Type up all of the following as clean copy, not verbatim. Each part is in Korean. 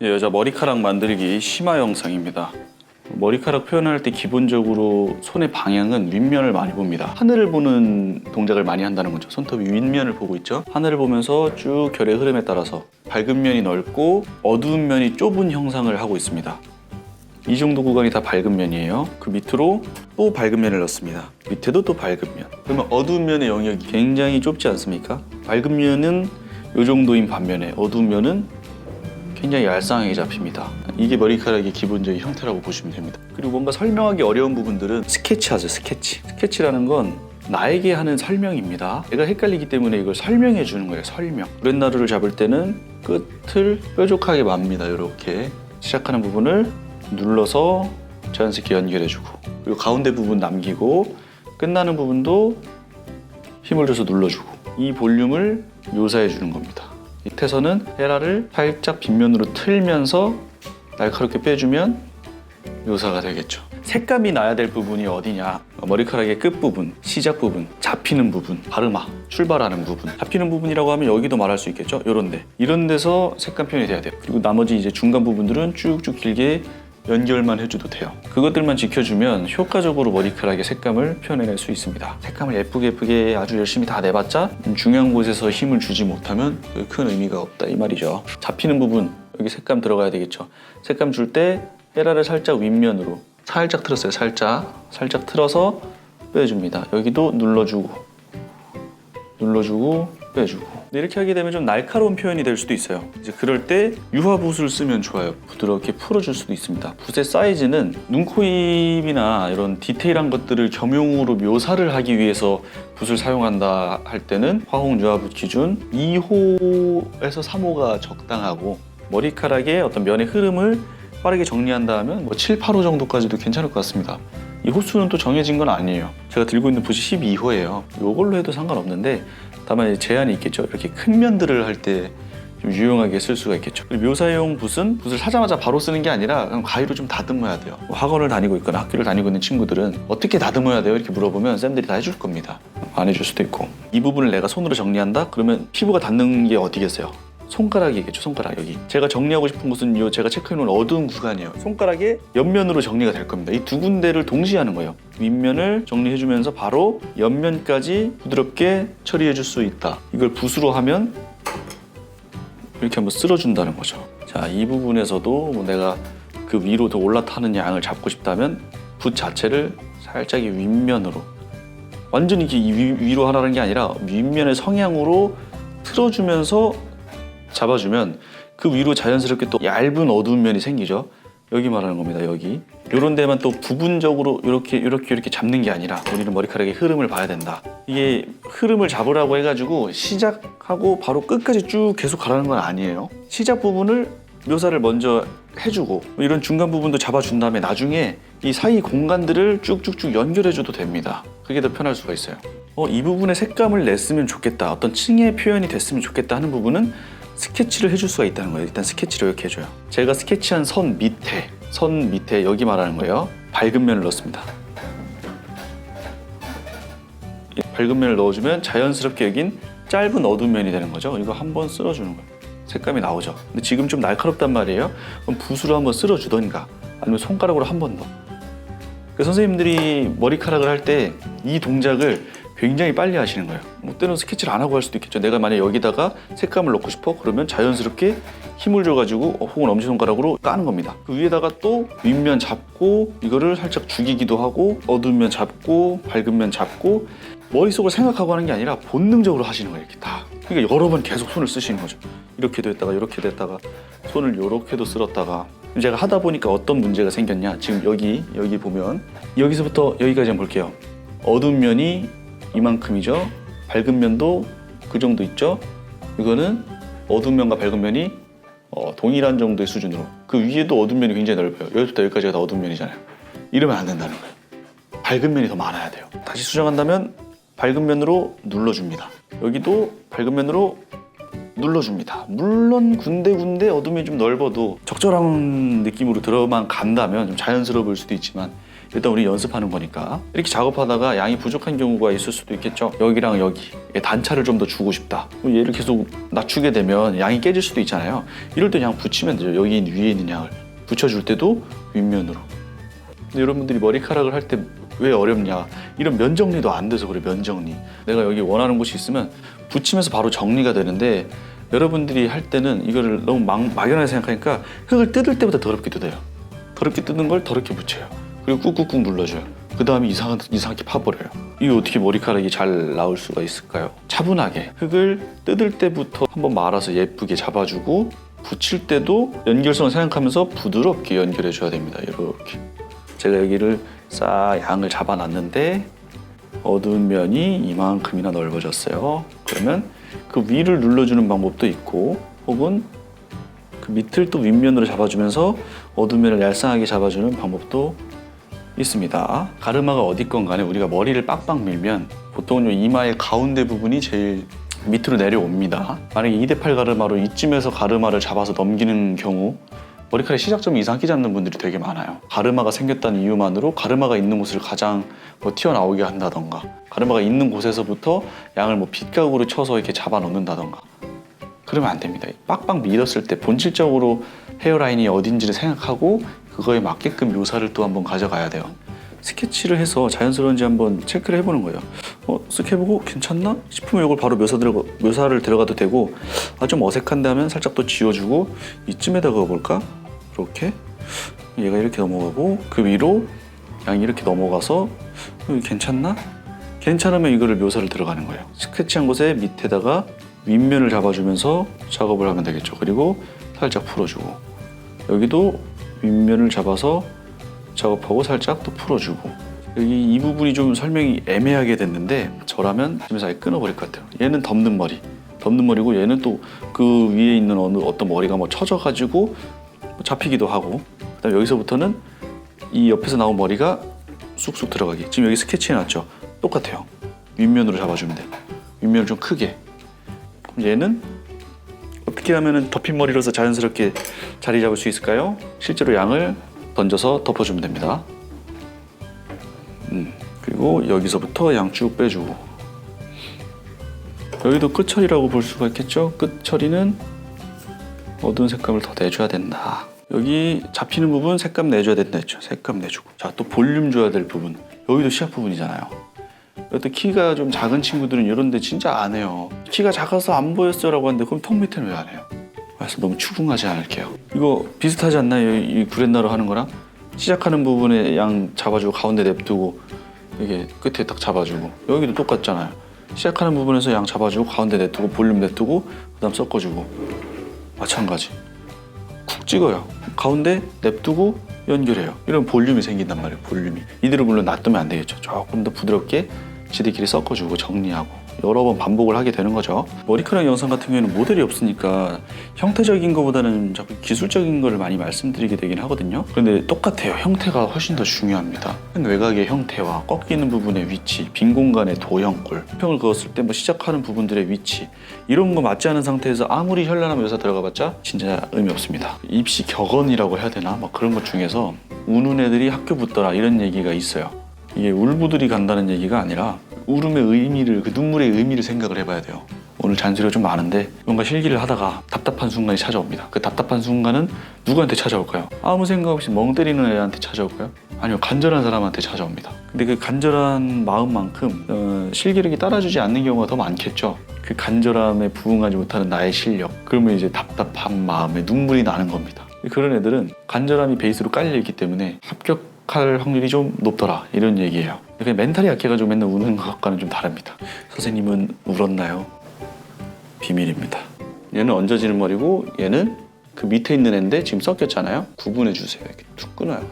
여자 머리카락 만들기 심화 영상입니다. 머리카락 표현할 때 기본적으로 손의 방향은 윗면을 많이 봅니다. 하늘을 보는 동작을 많이 한다는 거죠. 손톱이 윗면을 보고 있죠. 하늘을 보면서 쭉 결의 흐름에 따라서 밝은 면이 넓고 어두운 면이 좁은 형상을 하고 있습니다. 이 정도 구간이 다 밝은 면이에요. 그 밑으로 또 밝은 면을 넣습니다. 밑에도 또 밝은 면. 그러면 어두운 면의 영역이 굉장히 좁지 않습니까? 밝은 면은 이 정도인 반면에 어두운 면은 굉장히 얄쌍하게 잡힙니다. 이게 머리카락의 기본적인 형태라고 보시면 됩니다. 그리고 뭔가 설명하기 어려운 부분들은 스케치하죠. 스케치라는 건 나에게 하는 설명입니다. 내가 헷갈리기 때문에 이걸 설명해 주는 거예요. 설명. 브렛나루를 잡을 때는 끝을 뾰족하게 맙니다. 이렇게 시작하는 부분을 눌러서 자연스럽게 연결해주고, 그리고 가운데 부분 남기고 끝나는 부분도 힘을 줘서 눌러주고, 이 볼륨을 묘사해 주는 겁니다. 밑에서는 헤라를 살짝 빗면으로 틀면서 날카롭게 빼주면 묘사가 되겠죠. 색감이 나야 될 부분이 어디냐? 머리카락의 끝부분, 시작 부분, 잡히는 부분, 가르마, 출발하는 부분. 잡히는 부분이라고 하면 여기도 말할 수 있겠죠? 이런 데서 색감 표현이 돼야 돼요. 그리고 나머지 이제 중간 부분들은 쭉쭉 길게 연결만 해줘도 돼요. 그것들만 지켜주면 효과적으로 머리카락의 색감을 표현해낼 수 있습니다. 색감을 예쁘게 아주 열심히 다 내봤자 중요한 곳에서 힘을 주지 못하면 큰 의미가 없다 이 말이죠. 잡히는 부분, 여기 색감 들어가야 되겠죠. 색감 줄 때 헤라를 살짝 윗면으로 살짝 틀었어요. 살짝 틀어서 빼줍니다. 여기도 눌러주고 빼주고. 이렇게 하게 되면 좀 날카로운 표현이 될 수도 있어요. 이제 그럴 때 유화붓을 쓰면 좋아요. 부드럽게 풀어줄 수도 있습니다. 붓의 사이즈는 눈, 코, 입이나 이런 디테일한 것들을 겸용으로 묘사를 하기 위해서 붓을 사용한다 할 때는 화홍 유화붓 기준 2호에서 3호가 적당하고, 머리카락의 어떤 면의 흐름을 빠르게 정리한다 하면 뭐 7, 8호 정도까지도 괜찮을 것 같습니다. 이 호수는 또 정해진 건 아니에요. 제가 들고 있는 붓이 12호예요. 이걸로 해도 상관없는데 다만 제한이 있겠죠. 이렇게 큰 면들을 할 때 좀 유용하게 쓸 수가 있겠죠. 그리고 묘사용 붓은 붓을 사자마자 바로 쓰는 게 아니라 그냥 가위로 좀 다듬어야 돼요. 학원을 다니고 있거나 학교를 다니고 있는 친구들은 어떻게 다듬어야 돼요? 이렇게 물어보면 쌤들이 다 해줄 겁니다. 안 해줄 수도 있고. 이 부분을 내가 손으로 정리한다? 그러면 피부가 닿는 게 어디겠어요? 손가락이겠죠. 손가락 여기. 제가 정리하고 싶은 곳은 제가 체크해놓은 어두운 구간이에요. 손가락의 옆면으로 정리가 될 겁니다. 이 두 군데를 동시에 하는 거예요. 윗면을 정리해주면서 바로 옆면까지 부드럽게 처리해줄 수 있다. 이걸 붓으로 하면 이렇게 한번 쓸어준다는 거죠. 자, 이 부분에서도 내가 그 위로 더 올라타는 양을 잡고 싶다면 붓 자체를 살짝 윗면으로, 완전히 이렇게 위로 하라는 게 아니라 윗면의 성향으로 틀어주면서 잡아주면 그 위로 자연스럽게 또 얇은 어두운 면이 생기죠. 여기 말하는 겁니다. 여기. 이런 데만 또 부분적으로 이렇게 잡는 게 아니라 우리는 머리카락의 흐름을 봐야 된다. 이게 흐름을 잡으라고 해가지고 시작하고 바로 끝까지 쭉 계속 가라는 건 아니에요. 시작 부분을 묘사를 먼저 해주고 이런 중간 부분도 잡아준 다음에 나중에 이 사이 공간들을 쭉쭉쭉 연결해줘도 됩니다. 그게 더 편할 수가 있어요. 이 부분에 색감을 냈으면 좋겠다, 어떤 층의 표현이 됐으면 좋겠다 하는 부분은 스케치를 해줄 수가 있다는 거예요. 일단 스케치를 이렇게 해줘요. 제가 스케치한 선 밑에 여기 말하는 거예요. 밝은 면을 넣습니다. 밝은 면을 넣어주면 자연스럽게 여긴 짧은 어두운 면이 되는 거죠. 이거 한번 쓸어주는 거예요. 색감이 나오죠. 근데 지금 좀 날카롭단 말이에요. 그럼 붓으로 한번 쓸어주던가 아니면 손가락으로 한 번 더. 선생님들이 머리카락을 할 때 이 동작을 굉장히 빨리 하시는 거예요. 뭐 때는 스케치를 안 하고 할 수도 있겠죠. 내가 만약 여기다가 색감을 넣고 싶어? 그러면 자연스럽게 힘을 줘가지고 혹은 엄지손가락으로 까는 겁니다. 그 위에다가 또 윗면 잡고 이거를 살짝 죽이기도 하고, 어두운 면 잡고 밝은 면 잡고, 머릿속을 생각하고 하는 게 아니라 본능적으로 하시는 거예요. 이렇게 다. 그러니까 여러 번 계속 손을 쓰시는 거죠. 이렇게도 했다가 이렇게 됐다가 손을 이렇게도 쓸었다가. 제가 하다 보니까 어떤 문제가 생겼냐. 지금 여기 보면 여기서부터 여기까지 한번 볼게요. 어두운 면이 이만큼이죠. 밝은 면도 그 정도 있죠. 이거는 어두운 면과 밝은 면이 동일한 정도의 수준으로. 그 위에도 어두운 면이 굉장히 넓어요. 여기부터 여기까지가 다 어두운 면이잖아요. 이러면 안 된다는 거예요. 밝은 면이 더 많아야 돼요. 다시 수정한다면 밝은 면으로 눌러줍니다. 여기도 밝은 면으로 눌러줍니다. 물론 군데군데 어둠이 좀 넓어도 적절한 느낌으로 들어만 간다면 좀 자연스러워 보일 수도 있지만 일단 우리 연습하는 거니까. 이렇게 작업하다가 양이 부족한 경우가 있을 수도 있겠죠. 여기랑 여기 단차를 좀 더 주고 싶다. 얘를 계속 낮추게 되면 양이 깨질 수도 있잖아요. 이럴 때 양 붙이면 되죠. 여기 위에 있는 양을 붙여줄 때도 윗면으로. 근데 여러분들이 머리카락을 할 때 왜 어렵냐, 이런 면 정리도 안 돼서 그래. 면 정리, 내가 여기 원하는 곳이 있으면 붙이면서 바로 정리가 되는데, 여러분들이 할 때는 이거를 너무 막연하게 생각하니까 흙을 뜯을 때보다 더럽게 뜯어요. 더럽게 뜯는 걸 더럽게 붙여요. 그리고 꾹꾹꾹 눌러줘요. 그 다음에 이상하게 파버려요. 이게 어떻게 머리카락이 잘 나올 수가 있을까요? 차분하게 흙을 뜯을 때부터 한번 말아서 예쁘게 잡아주고, 붙일 때도 연결성을 생각하면서 부드럽게 연결해줘야 됩니다. 이렇게 제가 여기를 싹 양을 잡아놨는데 어두운 면이 이만큼이나 넓어졌어요. 그러면 그 위를 눌러주는 방법도 있고, 혹은 그 밑을 또 윗면으로 잡아주면서 어두운 면을 얄쌍하게 잡아주는 방법도 있습니다. 가르마가 어디 건 간에 우리가 머리를 빡빡 밀면 보통은 이마의 가운데 부분이 제일 밑으로 내려옵니다. 만약에 2대8 가르마로 이쯤에서 가르마를 잡아서 넘기는 경우 머리카락 시작점이 이상하게 잡는 분들이 되게 많아요. 가르마가 생겼다는 이유만으로 가르마가 있는 곳을 가장 튀어나오게 한다던가, 가르마가 있는 곳에서부터 양을 빗각으로 쳐서 이렇게 잡아 넣는다던가, 그러면 안 됩니다. 빡빡 밀었을 때 본질적으로 헤어라인이 어딘지를 생각하고 그거에 맞게끔 묘사를 또 한번 가져가야 돼요. 스케치를 해서 자연스러운지 한번 체크를 해보는 거예요. 쓱 해보고 괜찮나 싶으면 이걸 바로 묘사를 들어가도 되고, 좀 어색한데 하면 살짝 또 지워주고, 이쯤에다가 볼까? 이렇게 얘가 이렇게 넘어가고, 그 위로 양이 이렇게 넘어가서 괜찮나? 괜찮으면 이거를 묘사를 들어가는 거예요. 스케치한 곳에 밑에다가 윗면을 잡아주면서 작업을 하면 되겠죠. 그리고 살짝 풀어주고, 여기도 윗면을 잡아서 작업하고 살짝 또 풀어주고. 여기 이 부분이 좀 설명이 애매하게 됐는데 저라면 집에서 아예 끊어버릴 것 같아요. 얘는 덮는 머리고, 얘는 또 그 위에 있는 어떤 머리가 쳐져가지고 잡히기도 하고, 그다음에 여기서부터는 이 옆에서 나온 머리가 쑥쑥 들어가게. 지금 여기 스케치해놨죠? 똑같아요. 윗면으로 잡아주면 돼요. 윗면을 좀 크게. 그럼 얘는 어떻게 하면 덮인 머리로서 자연스럽게 자리 잡을 수 있을까요? 실제로 양을 던져서 덮어주면 됩니다. 그리고 여기서부터 양 쭉 빼주고, 여기도 끝처리라고 볼 수가 있겠죠? 끝처리는 어두운 색감을 더 내줘야 된다. 여기 잡히는 부분 색감 내줘야 된다 했죠? 색감 내주고. 자, 또 볼륨 줘야 될 부분, 여기도 시작 부분이잖아요. 또 키가 좀 작은 친구들은 이런데 진짜 안 해요. 키가 작아서 안 보였어 라고 하는데 그럼 턱 밑에는 왜 안 해요? 그래서 너무 추궁하지 않을게요. 이거 비슷하지 않나요? 이 구렛나루 하는 거랑? 시작하는 부분에 양 잡아주고 가운데 냅두고 이게 끝에 딱 잡아주고, 여기도 똑같잖아요. 시작하는 부분에서 양 잡아주고 가운데 냅두고 볼륨 냅두고 그 다음 섞어주고, 마찬가지 쿡 찍어요. 가운데 냅두고 연결해요. 이런 볼륨이 생긴단 말이에요. 볼륨이. 이대로 물론 놔두면 안 되겠죠. 조금 더 부드럽게 지들끼리 섞어주고 정리하고 여러 번 반복을 하게 되는 거죠. 머리카락 영상 같은 경우에는 모델이 없으니까 형태적인 것보다는 자꾸 기술적인 거를 많이 말씀드리게 되긴 하거든요. 그런데 똑같아요. 형태가 훨씬 더 중요합니다. 외곽의 형태와 꺾이는 부분의 위치, 빈 공간의 도형꼴, 평을 그었을 때 시작하는 부분들의 위치, 이런 거 맞지 않은 상태에서 아무리 현란한 묘사 들어가봤자 진짜 의미 없습니다. 입시 격언이라고 해야 되나? 그런 것 중에서 우는 애들이 학교 붙더라, 이런 얘기가 있어요. 이게 울부들이 간다는 얘기가 아니라 울음의 의미를, 그 눈물의 의미를 생각을 해봐야 돼요. 오늘 잔소리가 좀 많은데 뭔가 실기를 하다가 답답한 순간이 찾아옵니다. 그 답답한 순간은 누구한테 찾아올까요? 아무 생각 없이 멍 때리는 애한테 찾아올까요? 아니요, 간절한 사람한테 찾아옵니다. 근데 그 간절한 마음만큼 실기력이 따라주지 않는 경우가 더 많겠죠. 그 간절함에 부응하지 못하는 나의 실력, 그러면 이제 답답한 마음에 눈물이 나는 겁니다. 그런 애들은 간절함이 베이스로 깔려있기 때문에 합격할 확률이 좀 높더라, 이런 얘기예요. 그냥 멘탈이 약해가지고 맨날 우는 것과는 좀 다릅니다. 선생님은 울었나요? 비밀입니다. 얘는 얹어지는 머리고 얘는 그 밑에 있는 애인데 지금 섞였잖아요. 구분해 주세요. 이렇게 툭 끊어요.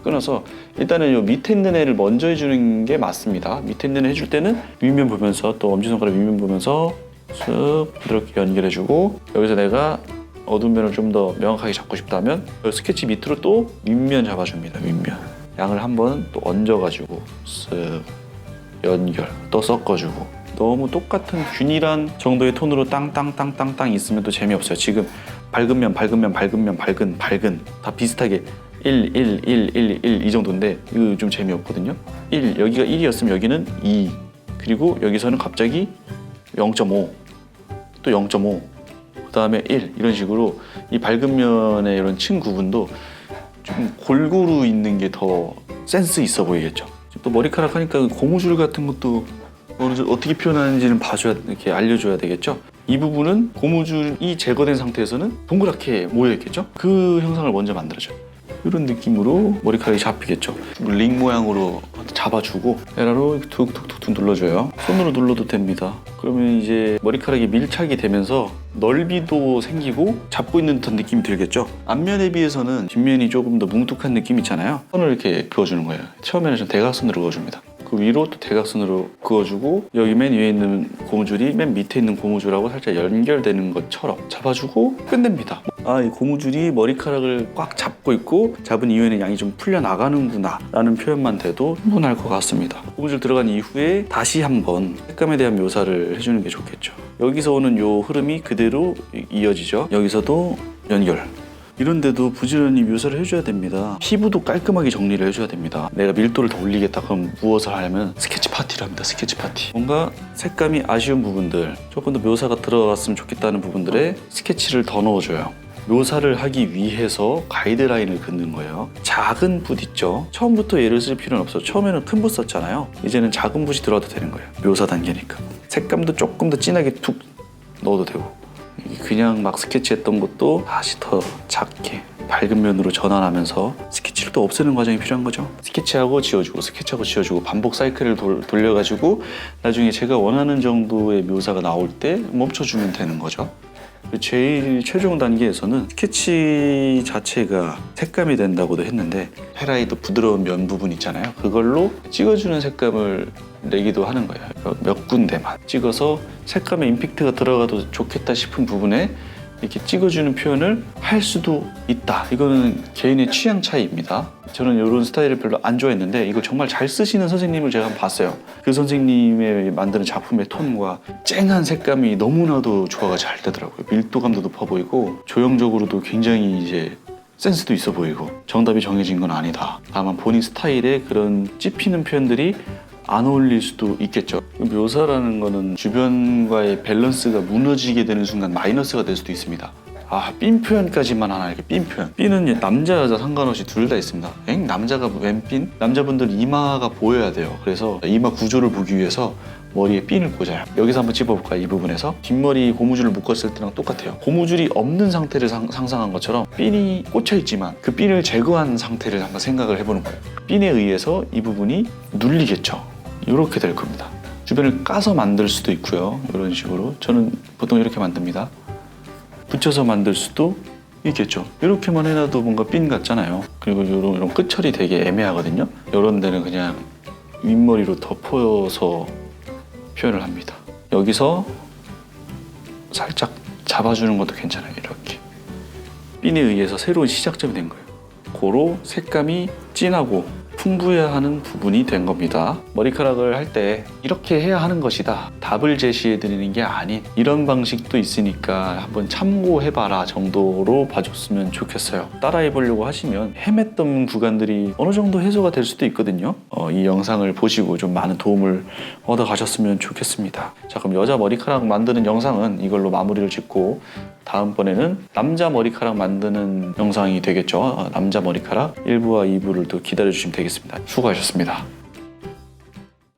끊어서 일단은 요 밑에 있는 애를 먼저 해주는 게 맞습니다. 밑에 있는 애 해줄 때는 윗면 보면서, 또 엄지손가락 윗면 보면서 쓱 부드럽게 연결해주고, 여기서 내가 어두운 면을 좀 더 명확하게 잡고 싶다면 스케치 밑으로 또 윗면 잡아줍니다. 윗면 양을 한번 또 얹어가지고 쓱 연결, 또 섞어주고. 너무 똑같은 균일한 정도의 톤으로 땅땅땅땅땅 있으면 또 재미없어요. 지금 밝은 면, 밝은 다 비슷하게 1, 1, 1, 1, 1 이 정도인데 이거 좀 재미없거든요. 1, 여기가 1이었으면 여기는 2, 그리고 여기서는 갑자기 0.5, 또 0.5, 그 다음에 1 이런 식으로 이 밝은 면의 이런 층 구분도 좀 골고루 있는 게 더 센스 있어 보이겠죠. 또 머리카락 하니까 고무줄 같은 것도 어떻게 표현하는지는 봐줘야, 이렇게 알려줘야 되겠죠. 이 부분은 고무줄이 제거된 상태에서는 동그랗게 모여 있겠죠. 그 형상을 먼저 만들어줘요. 이런 느낌으로 머리카락이 잡히겠죠. 링 모양으로 잡아주고 에라로 툭툭툭툭 눌러줘요. 손으로 눌러도 됩니다. 그러면 이제 머리카락이 밀착이 되면서 넓이도 생기고 잡고 있는 듯한 느낌이 들겠죠. 앞면에 비해서는 뒷면이 조금 더 뭉툭한 느낌 있잖아요. 선을 이렇게 그어주는 거예요. 처음에는 좀 대각선으로 그어줍니다. 그 위로 또 대각선으로 그어주고 여기 맨 위에 있는 고무줄이 맨 밑에 있는 고무줄하고 살짝 연결되는 것처럼 잡아주고 끝냅니다. 이 고무줄이 머리카락을 꽉 잡고 있고 잡은 이후에는 양이 좀 풀려나가는구나 라는 표현만 돼도 충분할 것 같습니다. 고무줄 들어간 이후에 다시 한번 색감에 대한 묘사를 해주는 게 좋겠죠. 여기서 오는 요 흐름이 그대로 이어지죠. 여기서도 연결. 이런데도 부지런히 묘사를 해줘야 됩니다. 피부도 깔끔하게 정리를 해줘야 됩니다. 내가 밀도를 더 올리겠다 그럼 무엇을 하려면 스케치 파티를 합니다. 스케치 파티. 뭔가 색감이 아쉬운 부분들, 조금 더 묘사가 들어갔으면 좋겠다는 부분들에 스케치를 더 넣어줘요. 묘사를 하기 위해서 가이드라인을 긋는 거예요. 작은 붓 있죠. 처음부터 얘를 쓸 필요는 없어. 처음에는 큰 붓 썼잖아요. 이제는 작은 붓이 들어가도 되는 거예요. 묘사 단계니까. 색감도 조금 더 진하게 툭 넣어도 되고, 그냥 막 스케치했던 것도 다시 더 작게 밝은 면으로 전환하면서 스케치를 또 없애는 과정이 필요한 거죠. 스케치하고 지워주고 스케치하고 지워주고 반복 사이클을 돌려가지고 나중에 제가 원하는 정도의 묘사가 나올 때 멈춰주면 되는 거죠. 제일 최종 단계에서는 스케치 자체가 색감이 된다고도 했는데 헤라이도 부드러운 면 부분 있잖아요. 그걸로 찍어주는 색감을 내기도 하는 거예요. 몇 군데만 찍어서 색감에 임팩트가 들어가도 좋겠다 싶은 부분에 이렇게 찍어주는 표현을 할 수도 있다. 이거는 개인의 취향 차이입니다. 저는 이런 스타일을 별로 안 좋아했는데 이걸 정말 잘 쓰시는 선생님을 제가 한번 봤어요. 그 선생님의 만드는 작품의 톤과 쨍한 색감이 너무나도 조화가 잘 되더라고요. 밀도감도 높아 보이고 조형적으로도 굉장히 이제 센스도 있어 보이고 정답이 정해진 건 아니다. 다만 본인 스타일의 그런 찝히는 표현들이 안 어울릴 수도 있겠죠. 묘사라는 거는 주변과의 밸런스가 무너지게 되는 순간 마이너스가 될 수도 있습니다. 삔 표현까지만 하나, 이렇게 삔 표현. 삔은 남자 여자 상관없이 둘 다 있습니다. 남자가 웬 삔? 남자분들 이마가 보여야 돼요. 그래서 이마 구조를 보기 위해서 머리에 삔을 꽂아요. 여기서 한번 찝어볼까요? 이 부분에서 뒷머리 고무줄을 묶었을 때랑 똑같아요. 고무줄이 없는 상태를 상상한 것처럼 삔이 꽂혀있지만 그 삔을 제거한 상태를 한번 생각을 해보는 거예요. 삔에 의해서 이 부분이 눌리겠죠. 이렇게 될 겁니다. 주변을 까서 만들 수도 있고요. 이런 식으로 저는 보통 이렇게 만듭니다. 붙여서 만들 수도 있겠죠. 이렇게만 해놔도 뭔가 삔 같잖아요. 그리고 이런 끝처리 되게 애매하거든요. 이런 데는 그냥 윗머리로 덮어서 표현을 합니다. 여기서 살짝 잡아주는 것도 괜찮아요. 이렇게 삔에 의해서 새로운 시작점이 된 거예요. 고로 색감이 진하고 풍부해야 하는 부분이 된 겁니다. 머리카락을 할 때 이렇게 해야 하는 것이다, 답을 제시해 드리는 게 아닌 이런 방식도 있으니까 한번 참고해봐라 정도로 봐줬으면 좋겠어요. 따라해 보려고 하시면 헤맸던 구간들이 어느 정도 해소가 될 수도 있거든요. 이 영상을 보시고 좀 많은 도움을 얻어 가셨으면 좋겠습니다. 자, 그럼 여자 머리카락 만드는 영상은 이걸로 마무리를 짓고 다음번에는 남자 머리카락 만드는 영상이 되겠죠. 남자 머리카락 1부와 2부를 또 기다려주시면 되겠습니다. 수고하셨습니다.